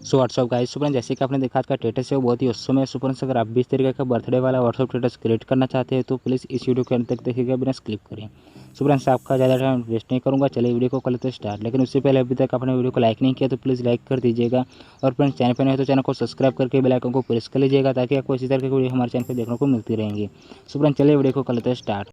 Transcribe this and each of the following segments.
So what's up guys, super जैसे कि आपने देखा आज का स्टेटस है वो बहुत ही औसम है। सुपर अगर आप 20 तरीके का बर्थडे वाला व्हाट्सअप स्टेटस क्रिएट करना चाहते हैं तो प्लीज़ इस वीडियो के अंत तक देखिएगा, बिना स्किप करें। सुपर से आपका ज़्यादा टाइम वेस्ट नहीं करूँगा, चलिए वीडियो को कर लेते स्टार्ट। लेकिन उससे पहले अभी तक आपने वीडियो को लाइक नहीं किया तो प्लीज़ लाइक कर दीजिएगा, और फ्रेंड्स चैनल पर नहीं है तो चैनल को सब्सक्राइब करके बेल आइकन को प्रेस कर लीजिएगा ताकि आपको इसी तरह की वीडियो हमारे चैनल पर देखने को मिलती रहेंगी। सुपर चलिए वीडियो को कर लेते स्टार्ट।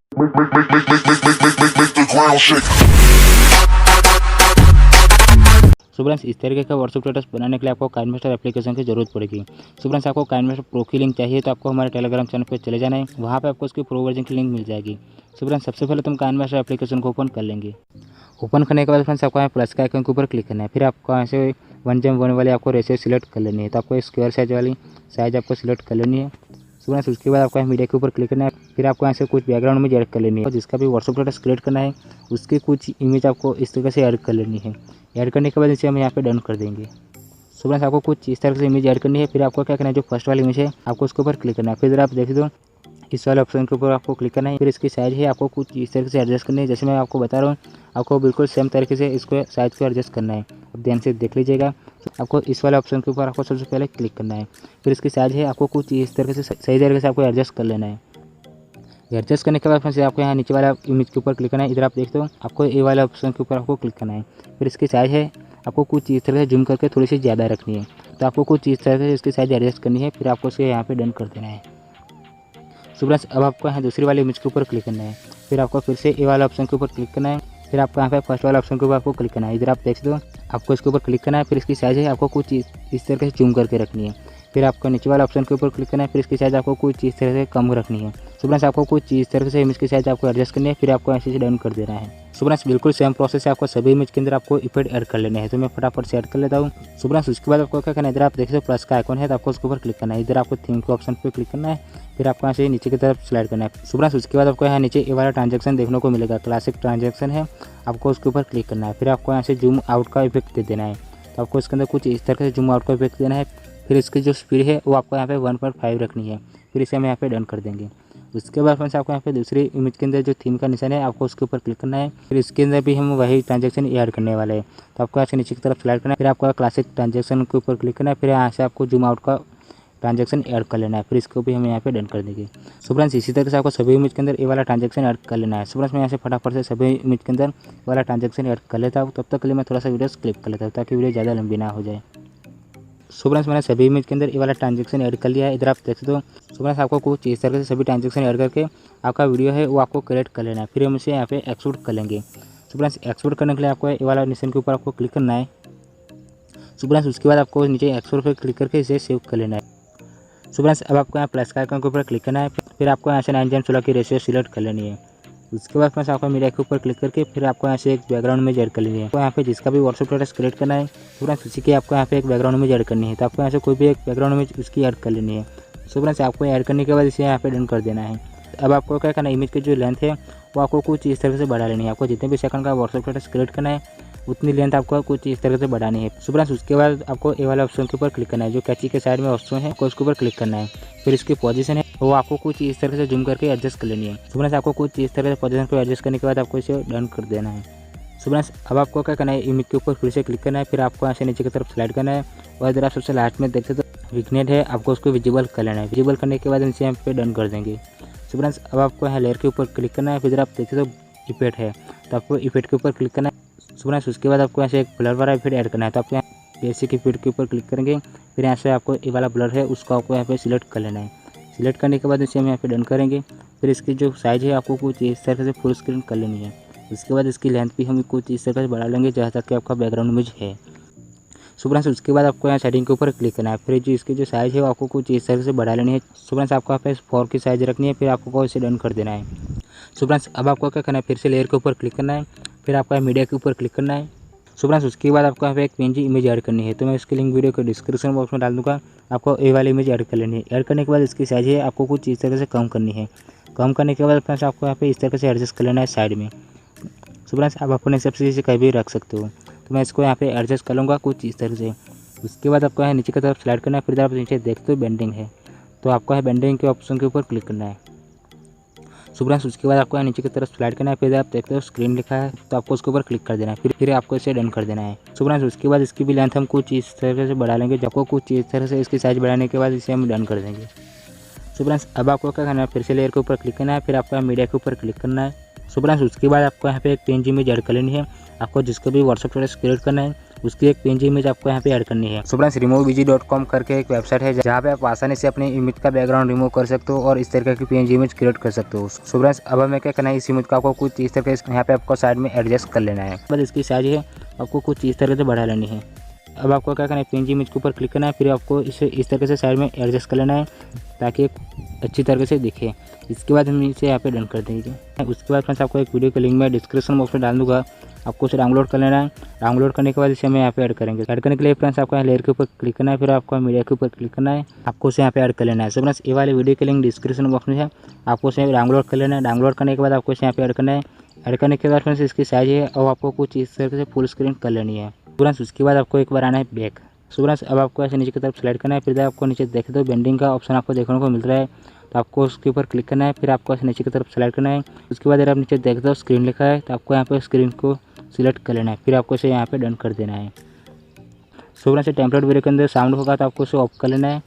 सो फ्रेंड्स इस तरीके का व्हाट्सएप स्टेटस बनाने के लिए आपको काइनमास्टर एप्लीकेशन की जरूरत पड़ेगी। सो फ्रेंड्स आपको काइनमास्टर प्रो की लिंक चाहिए तो आपको हमारे टेलीग्राम चैनल पर चले जाना है, वहाँ पे आपको उसकी प्रो वर्जन की लिंक मिल जाएगी। सो फ्रेंड्स सबसे पहले तुम काइनमास्टर एप्लीकेशन को ओपन कर लेंगे। ओपन करने के बाद फ्रेंड्स आपको यहाँ प्लस का आइकन के ऊपर क्लिक करना है, फिर आपको यहाँ से 1:1 वाली आपको रेशियो सिलेक्ट कर लेनी है। तो आपको स्क्वायर साइज वाली साइज आपको सिलेक्ट कर लेनी है। सो फ्रेंड्स उसके बाद आपको यहाँ मीडिया के ऊपर क्लिक करना है, फिर आपको यहाँ से कुछ बैकग्राउंड में ऐड कर लेनी है। जिसका भी व्हाट्सएप स्टेटस क्रिएट करना है उसकी कुछ इमेज आपको इस तरीके से ऐड कर लेनी है। ऐड करने के बाद इसे हम यहाँ पे डन कर देंगे। सो फ्रेंड्स आपको कुछ इस तरह से इमेज ऐड करनी है, फिर आपको क्या करना है, जो फर्स्ट वाली इमेज है आपको उसके ऊपर क्लिक करना है। फिर आप देख दो इस वाले ऑप्शन के ऊपर आपको क्लिक करना है, फिर इसकी साइज है आपको कुछ इस तरीके से एडजस्ट करनी है। जैसे मैं आपको बता रहा हूँ आपको बिल्कुल सेम तरीके से इसको साइज को एडजस्ट करना है। अब ध्यान से देख लीजिएगा, आपको इस वाले ऑप्शन के ऊपर आपको सबसे पहले क्लिक करना है, फिर इसकी साइज है आपको कुछ इस तरीके से सही तरीके से आपको एडजस्ट कर लेना है। एडजस्ट करने के बाद फिर आपको यहाँ नीचे वाला इमेज के ऊपर क्लिक करना है। इधर आप देखते हो आपको ए वाले ऑप्शन के ऊपर आपको क्लिक करना है, फिर इसकी साइज है आपको कुछ इस तरह से जूम करके थोड़ी सी ज़्यादा रखनी है। तो आपको कुछ इस तरह से इसकी साइज एडजस्ट करनी है, फिर आपको इसे यहाँ पे डन कर देना है। सो फ्रेंड्स अब आपको यहाँ दूसरी वाली इमेज के ऊपर क्लिक करना है, फिर आपको फिर से ए वाला ऑप्शन के ऊपर क्लिक करना है, फिर आपको यहाँ पे फर्स्ट वाला ऑप्शन के ऊपर आपको क्लिक करना है। इधर आप देख दो आपको इसके ऊपर क्लिक करना है, फिर इसकी साइज है आपको कुछ इस तरीके से जूम करके रखनी है। फिर आपको नीचे वाला ऑप्शन के ऊपर क्लिक करना है, फिर इसकी साइज आपको कुछ इस तरह से कम रखनी है। सो फ्रेंड्स आपको कुछ इस तरह से इमेज की साइज आपको एडजस्ट करनी है, फिर आपको ऐसे डन कर देना है। सो फ्रेंड्स बिल्कुल सेम प्रोसेस है, आपको सभी इमेज के अंदर आपको इफेक्ट ऐड कर लेने हैं। तो मैं फटाफट से ऐड कर लेता हूँ। सो फ्रेंड्स उसके बाद आपको क्या करना है, इधर आप देखते हो प्लस का आइकन है तो आपको उसके ऊपर क्लिक करना है। इधर आपको थीम के ऑप्शन पर क्लिक करना है, फिर आपको यहाँ से नीचे की तरफ स्लाइड करना है। सो फ्रेंड्स उसके बाद आपको यहाँ नीचे ये वाला ट्रांजेक्शन देखने को मिलेगा, क्लासिक ट्रांजेक्शन है, आपको उसके ऊपर क्लिक करना है। फिर आपको यहाँ से जूम आउट का इफेक्ट दे देना है, तो आपको इसके अंदर कुछ इस तरह से जूम आउट का इफेक्ट देना है। फिर इसकी जो स्पीड है वो आपको यहाँ पे 1.5 रखनी है, फिर इसे हम यहाँ पे डन कर देंगे। उसके बाद फ्रेंड्स आपको यहाँ पे दूसरी इमेज के अंदर जो थीम का निशान है आपको उसके ऊपर क्लिक करना है, फिर इसके अंदर भी हम वही ट्रांजेक्शन ऐड करने वाले हैं। तो आपको यहाँ से नीचे की तरफ स्लाइड करना है, फिर आपको क्लासिक ट्रांजेक्शन के ऊपर क्लिक करना है, फिर यहाँ से आपको जूम आउट का ट्रांजेक्शन ऐड कर लेना है, फिर इसको भी हम यहाँ पे डन कर देंगे। सो फ्रेंड्स इसी तरह से आपको सभी इमेज के अंदर ये वाला ट्रांजेक्शन ऐड कर लेना है। सो फ्रेंड्स मैं यहाँ से फटाफट से सभी इमेज के अंदर वाला ट्रांजेक्शन ऐड कर लेता हूँ, तब तक के लिए मैं थोड़ा सा वीडियो क्लिप कर लेता हूँ ताकि वीडियो ज़्यादा लंबी ना हो जाए। सो फ्रेंड्स मैंने सभी इमेज के अंदर ये वाला ट्रांजेक्शन ऐड कर लिया है। इधर आप देख सकते हो। सो फ्रेंड्स आपको कुछ इस तरह से सभी ट्रांजेक्शन ऐड करके आपका वीडियो है वो आपको क्रिएट कर लेना है, फिर हम इसे यहाँ पे एक्सपोर्ट कर लेंगे। सो फ्रेंड्स एक्सपोर्ट करने के लिए आपको ये वाला निशान के ऊपर आपको क्लिक करना है। सो फ्रेंड्स उसके बाद आपको नीचे एक्सपोर्ट पर क्लिक करके इसे सेव कर लेना है। सो फ्रेंड्स अब आपको यहाँ प्लस का आइकन के ऊपर क्लिक करना है, फिर आपको यहाँ से 9:16 की रेशियो सिलेक्ट कर लेनी है। उसके बाद फ्रेंड्स आपको मीडिया के ऊपर क्लिक करके फिर आपको यहाँ से एक बैकग्राउंड में ऐड कर लेनी है। तो यहाँ पे जिसका भी व्हाट्सएप स्टेटस क्रिएट करना है तो फ्रेंड्स उसी की आपको यहाँ पे एक बैकग्राउंड में ऐड करनी है। तो आपको यहाँ से कोई भी एक बैकग्राउंड में उसकी ऐड कर लेनी है। सो फ्रेंड्स आपको ऐड करने के बाद इसे यहाँ पे डन कर देना है। अब आपको क्या करना है, इमेज की जो लेंथ है वो आपको कुछ इस तरह से बढ़ा लेनी है। आपको जितने भी सेकंड का व्हाट्सएप स्टेटस क्रिएट करना है उतनी लेंथ आपको कुछ इस तरह से बढ़ानी है। सो फ्रेंड्स उसके बाद आपको ए वाला ऑप्शन के ऊपर क्लिक करना है, जो कैची के साइड में ऑप्शन है आपको उसके ऊपर क्लिक करना है। फिर इसकी पोजीशन है वो आपको कुछ इस तरह से जूम करके एडजस्ट कर लेनी है। सो फ्रेंड्स आपको कुछ इस तरह से पोजीशन को एडजस्ट करने के बाद आपको इसे डन कर देना है। सो फ्रेंड्स अब आपको क्या करना है, इमेज के ऊपर फिर से क्लिक करना है, फिर आपको यहाँ से नीचे की तरफ स्लाइड करना है, और इधर आप सबसे लास्ट में देखते तो विग्नेट है आपको उसको विजिबल कर लेना है। विजिबल करने के बाद इसे यहाँ पे डन कर देंगे। सो फ्रेंड्स अब आपको यहाँ लेयर के ऊपर क्लिक करना है, फिर आप देखते तो इफेक्ट है तो आपको इफेक्ट के ऊपर क्लिक करना है। सो फ्रेंड्स उसके बाद आपको यहाँ से एक ब्लर वाला इफेक्ट ऐड करना है। तो आपको यहाँ बेसिक इफेक्ट के ऊपर क्लिक करेंगे, फिर यहाँ से आपको ये वाला ब्लर है उसको आपको यहाँ पे सिलेक्ट कर लेना है। सिलेक्ट करने के बाद इसे हम यहाँ पे डन करेंगे। फिर इसकी जो साइज़ है आपको कुछ इस तरह से फुल स्क्रीन कर लेनी है। उसके बाद इसकी लेंथ भी हम कुछ इस तरह से बढ़ा लेंगे जहाँ तक कि आपका बैकग्राउंड इमेज है। सो फ्रेंड्स उसके बाद आपको यहाँ सेटिंग के ऊपर क्लिक करना है, फिर जो इसकी जो साइज़ है वो आपको कुछ इस तरह से बढ़ा लेनी है। सो फ्रेंड्स आपको यहाँ पे 4 की साइज़ रखनी है, फिर आपको इसे डन कर देना है। सो फ्रेंड्स अब आपको क्या करना है, फिर से लेयर के ऊपर क्लिक करना है, फिर आपको मीडिया के ऊपर क्लिक करना है। सो फ्रेंड्स उसके बाद आपको यहाँ पे एक पीएनजी इमेज ऐड करनी है। तो मैं इसकी लिंक वीडियो के डिस्क्रिप्शन बॉक्स में डाल दूँगा, आपको ये वाली इमेज ऐड कर लेनी है। ऐड करने के बाद इसकी साइज़ है आपको कुछ इस तरह से कम करनी है। कम करने के बाद फ्रेंड्स आपको यहाँ पे इस तरह से एडजस्ट कर लेना है साइड में। सो फ्रेंड्स आप अपने हिसाब से इसे कहीं भी रख सकते हो। तो मैं इसको यहाँ पे एडजस्ट कर लूँगा कुछ इस तरह से। उसके बाद आपको यहाँ नीचे की तरफ स्लाइड करना है, फिर आप नीचे देखते हो बेंडिंग है तो आपको यहाँ बेंडिंग के ऑप्शन के ऊपर क्लिक करना है। सो फ्रेंड्स उसके बाद आपको नीचे की तरफ स्लाइड करना है, फिर आप देखते हो स्क्रीन लिखा है तो आपको उसके ऊपर क्लिक कर देना है, फिर आपको इसे डन कर देना है। सो फ्रेंड्स उसके बाद इसकी भी लेंथ हम कुछ इस तरह से बढ़ा लेंगे, आपको कुछ इस तरह से इसकी साइज बढ़ाने के बाद इसे हम डन कर देंगे। सो फ्रेंड्स अब आपको क्या करना है, फिर से लेयर के ऊपर क्लिक करना है, फिर आपको मीडिया के ऊपर क्लिक करना है। सो फ्रेंड्स उसके बाद आपको यहाँ पे एक पेज इमेज ऐड कर लेनी है। आपको जिसको भी व्हाट्सएप स्टेटस क्रिएट करना है उसकी एक पेज इमेज आपको यहाँ पे ऐड करनी है। सो फ्रेंड्स removevg.com करके एक वेबसाइट है जहाँ पे आप आसानी से अपनी इमेज का बैकग्राउंड रिमूव कर सकते हो और इस तरह की पेज इमेज क्रिएट कर सकते हो। सो फ्रेंड्स अब हमें क्या करना है, इस इमेज को आपको कुछ इस तरह से यहाँ पे आपको साइड में एडजस्ट कर लेना है। बस इसकी साइज है आपको कुछ इस तरह से बढ़ा लेनी है। अब आपको क्या करना है, पेज इमेज के ऊपर क्लिक करना है, फिर आपको इसे इस तरह से साइड में एडजस्ट कर लेना है ताकि अच्छी तरीके से दिखे। इसके बाद हम इसे यहाँ पे डन कर देंगे। उसके बाद फ्रेंड्स आपको एक वीडियो का लिंक मैं डिस्क्रिप्शन बॉक्स में डाल दूंगा, आपको उसे डाउनलोड कर लेना है। डाउनलोड करने के बाद इसे हम यहाँ पे ऐड करेंगे। ऐड करने के लिए फ्रेंड्स आपको लेयर के ऊपर क्लिक करना है, फिर आपको मीडिया के ऊपर क्लिक करना है, आपको उसे यहाँ पे ऐड कर लेना है। सो फ्रेंड्स ये वाली वीडियो का लिंक डिस्क्रिप्शन बॉक्स में है, आपको उसे डाउनलोड कर लेना है। डाउनलोड करने के बाद आपको इसे यहाँ पे ऐड करना है। ऐड करने के बाद फ्रेंड्स इसकी साइज है और आपको कुछ इस तरीके से फुल स्क्रीन कर लेनी है। फ्रेंड्स उसके बाद आपको एक बार आना है बैक। सो फ्रेंड्स अब आपको ऐसे नीचे की तरफ स्लाइड करना है, फिर आपको नीचे देखते हो बेंडिंग का ऑप्शन आपको देखने को मिल रहा है, तो आपको उसके ऊपर क्लिक करना है, फिर आपको ऐसे नीचे की तरफ स्लाइड करना है। उसके बाद अगर आप नीचे देखते हो स्क्रीन लिखा है तो आपको यहाँ पे स्क्रीन को सिलेक्ट कर लेना है, फिर आपको इसे यहाँ पे डन कर देना है। सो फ्रेंड्स टेम्पलेट वीडियो के अंदर साउंड होगा तो आपको उसे ऑफ कर लेना है,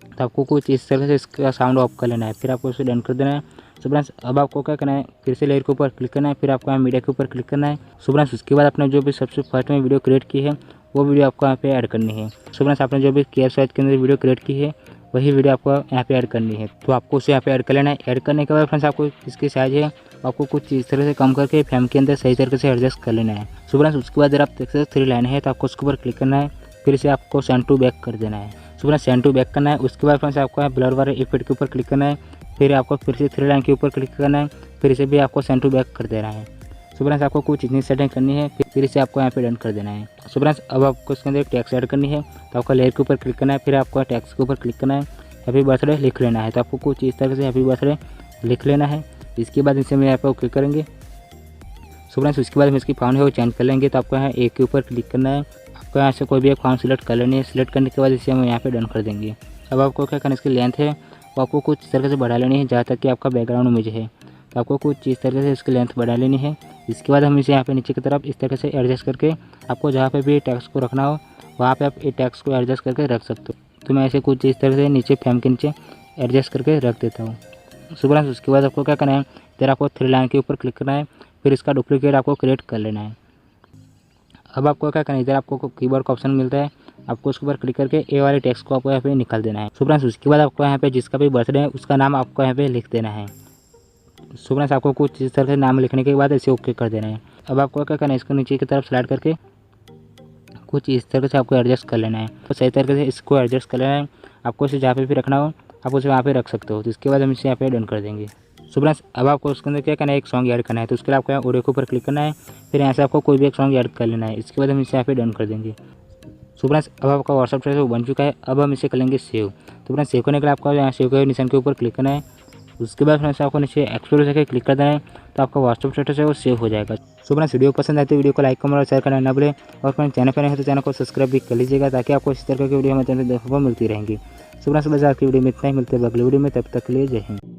तो आपको कुछ इस तरह से इसका साउंड ऑफ कर लेना है, फिर आपको उसे डन कर देना है। सो फ्रेंड्स अब आपको क्या करना है, फिर से लेयर के ऊपर क्लिक करना है, फिर आपको यहाँ मीडिया के ऊपर क्लिक करना है। सो फ्रेंड्स उसके बाद आपने जो भी सबसे फर्स्ट में वीडियो क्रिएट की है वो वीडियो आपको यहाँ पे ऐड करनी है। सो फ्रेंड्स आपने जो भी केयर साइज के अंदर वीडियो क्रिएट की है वही वीडियो आपको यहाँ पे ऐड करनी है, तो आपको उसे यहाँ पे ऐड कर लेना है। ऐड करने के बाद फ्रेंड्स आपको इसकी साइज है आपको कुछ इस तरह से कम करके फ्रेम के अंदर सही तरीके से एडजस्ट कर लेना है। सो फ्रेंड्स उसके बाद अगर आप देख सकते हो 3 लाइन है तो आपको उसके ऊपर क्लिक करना है, फिर इसे आपको सेंड टू बैक कर देना है। So friends send to back करना है। उसके बाद फ्रेंड्स आपको ब्लर वाले इफेक्ट के ऊपर क्लिक करना है, फिर आपको फिर से 3 लाइन के ऊपर क्लिक करना है, फिर इसे भी आपको सेंड टू बैक कर देना है। सो फ्रेंड्स आपको कुछ इतनी सेटिंग करनी है, फिर इसे आपको यहाँ पे डन कर देना है। सो फ्रेंड्स अब आपको इसके अंदर टैक्स ऐड करनी है, तो आपको लेयर के ऊपर क्लिक करना है, फिर आपको टैक्स के ऊपर क्लिक करना है, हैप्पी बर्थडे लिख लेना है, तो आपको कुछ इस तरह से हैप्पी बर्थडे लिख लेना है। इसके बाद इसे हम यहाँ पर क्लिक करेंगे। सो फ्रेंड्स उसके बाद हम इसकी फाउंड है वो चेंज कर लेंगे, तो आपको यहाँ एक के ऊपर क्लिक करना है, आपको यहाँ से कोई भी एक फाउंड सिलेक्ट कर लेनी है। सिलेक्ट करने के बाद इसे हम यहाँ पे डन कर देंगे। अब आपको क्या करना है, इसकी लेंथ है वो आपको कुछ इस तरह से बढ़ा लेनी है जहाँ तक कि आपका बैकग्राउंड इमेज है, तो आपको कुछ इस तरह से इसकी लेंथ बढ़ा लेनी है। इसके बाद हम इसे यहाँ पे नीचे की तरफ इस तरह से एडजस्ट करके आपको जहाँ पे भी टेक्स्ट को रखना हो वहाँ पे आप ये टेक्स्ट को एडजस्ट करके रख सकते हो। तो मैं ऐसे कुछ इस तरह से नीचे फ्रेम के नीचे एडजस्ट करके रख देता हूँ। सो फ्रेंड्स उसके बाद आपको क्या करना है, इधर आपको 3 लाइन के ऊपर क्लिक करना है, फिर इसका डुप्लीकेट आपको क्रिएट कर लेना है। अब आपको क्या करना है, इधर आपको कीबोर्ड का ऑप्शन मिलता है, आपको उसके ऊपर क्लिक करके ए वाले टेक्स्ट को आपको यहाँ पे निकाल देना है। सो फ्रेंड्स उसके बाद आपको यहाँ पे जिसका भी बर्थडे है उसका नाम आपको यहाँ पे लिख देना है। सो फ्रेंड्स आपको कुछ इस तरह से नाम लिखने के बाद इसे ओके कर देना है। अब आपको क्या करना है, इसको नीचे की तरफ स्लाइड करके कुछ इस तरह से आपको एडजस्ट कर लेना है, तो सही तरीके से इसको एडजस्ट कर लेना है। आपको इसे जहाँ पे भी रखना हो आप उसे वहाँ पे रख सकते हो। तो इसके बाद हम इसे यहाँ पे डन कर देंगे। सो फ्रेंड्स अब आपको उसके अंदर क्या करना है, एक सॉन्ग ऐड करना है, तो उसके लिए आपको यहाँ ऑडियो के ऊपर क्लिक करना है, फिर यहाँ से आपको कोई भी एक सॉन्ग ऐड कर लेना है। इसके बाद हम इसे यहाँ पे डन कर देंगे। सो फ्रेंड्स अब आपका व्हाट्सएप स्टेटस बन चुका है। अब हम इसे करेंगे सेव। तो फ्रेंड्स सेव करने के लिए आपको यहाँ सेव के निशान के ऊपर क्लिक करना है। उसके बाद फ्रेंड्स आपको नीचे एक्सप्लोर करके क्लिक कर देना है, तो आपका व्हाट्सएप स्टेटस है वो सेव हो जाएगा। सो फ्रेंड्स वीडियो पसंद आए तो वीडियो को लाइक कमेंट और शेयर करना ना भूलें, और फ्रेंड्स चैनल पर नहीं है तो चैनल को सब्सक्राइब भी कर लीजिएगा ताकि आपको इस तरह की वीडियो हमारे चैनल देखने को मिलती रहेंगी। सो फ्रेंड्स बस आज की वीडियो में इतना ही, मिलते हैं अगली वीडियो में, तब तक के लिए जय हिंद।